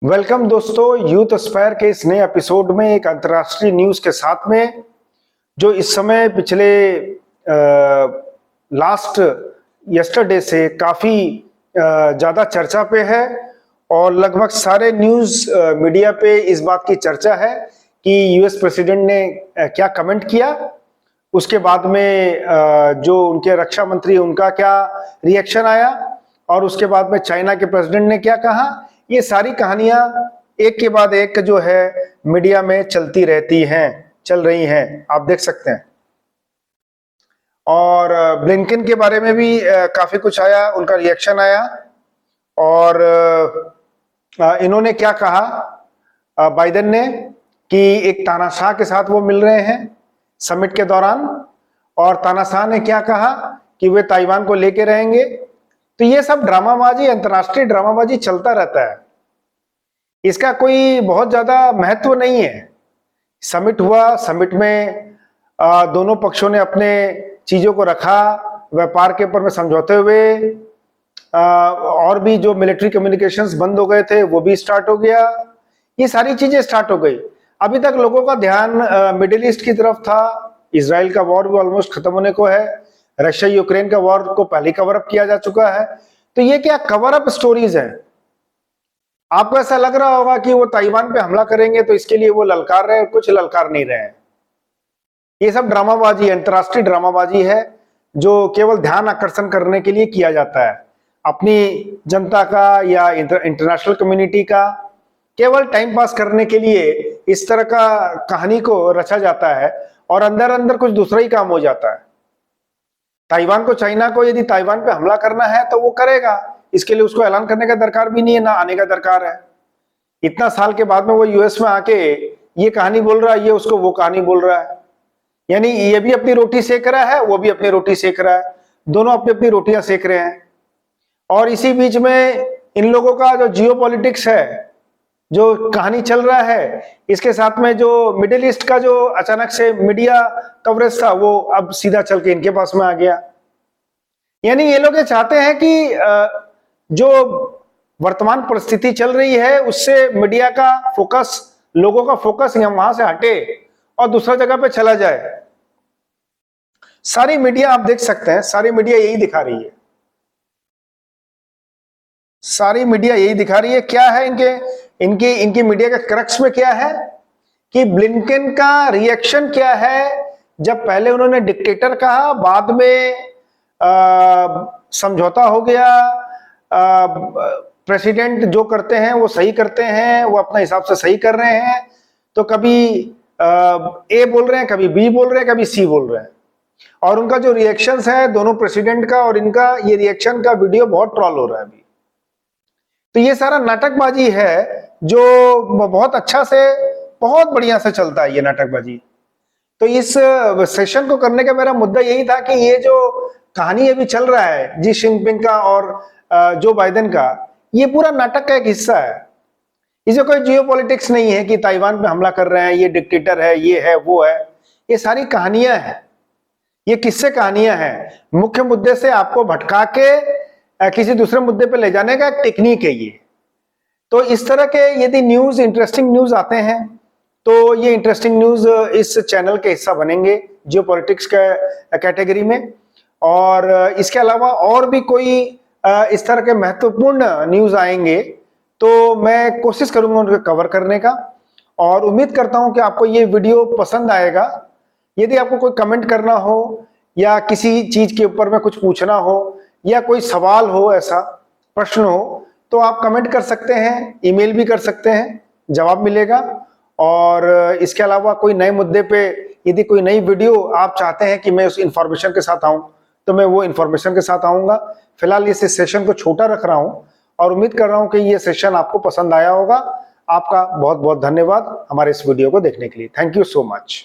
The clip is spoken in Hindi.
वेलकम दोस्तों, यूथ स्फेयर के इस नए एपिसोड में एक अंतर्राष्ट्रीय न्यूज के साथ में जो इस समय पिछले लास्ट यस्टरडे से काफी ज्यादा चर्चा पे है और लगभग सारे न्यूज मीडिया पे इस बात की चर्चा है कि यूएस प्रेसिडेंट ने क्या कमेंट किया, उसके बाद में जो उनके रक्षा मंत्री उनका क्या रिएक्शन आया और उसके बाद में चाइना के प्रेसिडेंट ने क्या कहा। ये सारी कहानियां एक के बाद एक जो है मीडिया में चलती रहती हैं, चल रही हैं, आप देख सकते हैं। और ब्लिंकन के बारे में भी काफी कुछ आया, उनका रिएक्शन आया और इन्होंने क्या कहा बाइडेन ने कि एक तानाशाह के साथ वो मिल रहे हैं समिट के दौरान और तानाशाह ने क्या कहा कि वे ताइवान को लेके रहेंगे। तो ये सब ड्रामाबाजी, अंतर्राष्ट्रीय ड्रामाबाजी चलता रहता है, इसका कोई बहुत ज्यादा महत्व नहीं है। समिट हुआ, समिट में दोनों पक्षों ने अपने चीजों को रखा, व्यापार के ऊपर में समझौते हुए, और भी जो मिलिट्री कम्युनिकेशंस बंद हो गए थे वो भी स्टार्ट हो गया, ये सारी चीजें स्टार्ट हो गई। अभी तक लोगों का ध्यान मिडिल ईस्ट की तरफ था। इजराइल का वॉर भी ऑलमोस्ट खत्म होने को है, रशिया यूक्रेन का वॉर को पहले कवर अप किया जा चुका है। तो ये क्या कवर अप स्टोरीज है? आपको ऐसा लग रहा होगा कि वो ताइवान पे हमला करेंगे तो इसके लिए वो ललकार रहे, कुछ ललकार नहीं रहे। ये सब ड्रामाबाजी, अंतर्राष्ट्रीय ड्रामाबाजी है जो केवल ध्यान आकर्षण करने के लिए किया जाता है, अपनी जनता का या इंटरनेशनल कम्युनिटी का केवल टाइम पास करने के लिए इस तरह का कहानी को रचा जाता है और अंदर अंदर कुछ दूसरा ही काम हो जाता है। ताइवान को, चाइना को यदि ताइवान पे हमला करना है तो वो करेगा, इसके लिए उसको ऐलान करने का दरकार भी नहीं है, ना आने का दरकार है। इतना साल के बाद में वो यूएस में आके ये कहानी बोल रहा है, ये उसको वो कहानी बोल रहा है। यानी ये भी अपनी रोटी सेक रहा है, वो भी अपनी रोटी सेक रहा है, दोनों अपनी अपनी रोटियां सेक रहे हैं। और इसी बीच में इन लोगों का जो जियोपॉलिटिक्स है, जो कहानी चल रहा है, इसके साथ में जो मिडिल ईस्ट का जो अचानक से मीडिया कवरेज था वो अब सीधा चल के इनके पास में आ गया। यानी ये लोग ये चाहते हैं कि जो वर्तमान परिस्थिति चल रही है उससे मीडिया का फोकस, लोगों का फोकस वहां से हटे और दूसरा जगह पे चला जाए। सारी मीडिया आप देख सकते हैं, सारी मीडिया यही दिखा रही है, सारी मीडिया यही दिखा रही है। क्या है इनकी मीडिया का क्रक्स में क्या है कि ब्लिंकन का रिएक्शन क्या है। जब पहले उन्होंने डिक्टेटर कहा, बाद में समझौता हो गया, प्रेसिडेंट जो करते हैं वो सही करते हैं, वो अपने हिसाब से सही कर रहे हैं। तो कभी ए बोल रहे हैं, कभी बी बोल रहे हैं, कभी सी बोल रहे हैं। और उनका जो रिएक्शंस है दोनों प्रेसिडेंट का और इनका, ये रिएक्शन का वीडियो बहुत ट्रोल हो रहा है अभी। तो ये सारा नाटकबाजी है जो बहुत अच्छा से, बहुत बढ़िया से चलता है ये नाटकबाजी। तो इस सेशन को करने का मेरा मुद्दा यही था कि ये जो कहानी अभी चल रहा है जी जिनपिंग का और जो बाइडेन का, ये पूरा नाटक का एक हिस्सा है। इसे कोई जियोपॉलिटिक्स नहीं है कि ताइवान पे हमला कर रहे हैं, ये डिक्टेटर है, ये है, वो है। ये सारी कहानियां हैं, ये किस्से कहानियां हैं। मुख्य मुद्दे से आपको भटका के किसी दूसरे मुद्दे पे ले जाने का एक टेक्निक है ये। तो इस तरह के यदि न्यूज, इंटरेस्टिंग न्यूज आते हैं तो ये इंटरेस्टिंग न्यूज इस चैनल के हिस्सा बनेंगे जियोपॉलिटिक्स के कैटेगरी में। और इसके अलावा और भी कोई इस तरह के महत्वपूर्ण न्यूज आएंगे तो मैं कोशिश करूंगा उनको कवर करने का। और उम्मीद करता हूं कि आपको ये वीडियो पसंद आएगा। यदि आपको कोई कमेंट करना हो या किसी चीज के ऊपर में कुछ पूछना हो या कोई सवाल हो, ऐसा प्रश्न हो, तो आप कमेंट कर सकते हैं, ईमेल भी कर सकते हैं, जवाब मिलेगा। और इसके अलावा कोई नए मुद्दे पे यदि कोई नई वीडियो आप चाहते हैं कि मैं उस इंफॉर्मेशन के साथ आऊं तो मैं वो इंफॉर्मेशन के साथ आऊंगा। फिलहाल इस सेशन को छोटा रख रहा हूं और उम्मीद कर रहा हूं कि ये सेशन आपको पसंद आया होगा। आपका बहुत बहुत धन्यवाद हमारे इस वीडियो को देखने के लिए। Thank you so much.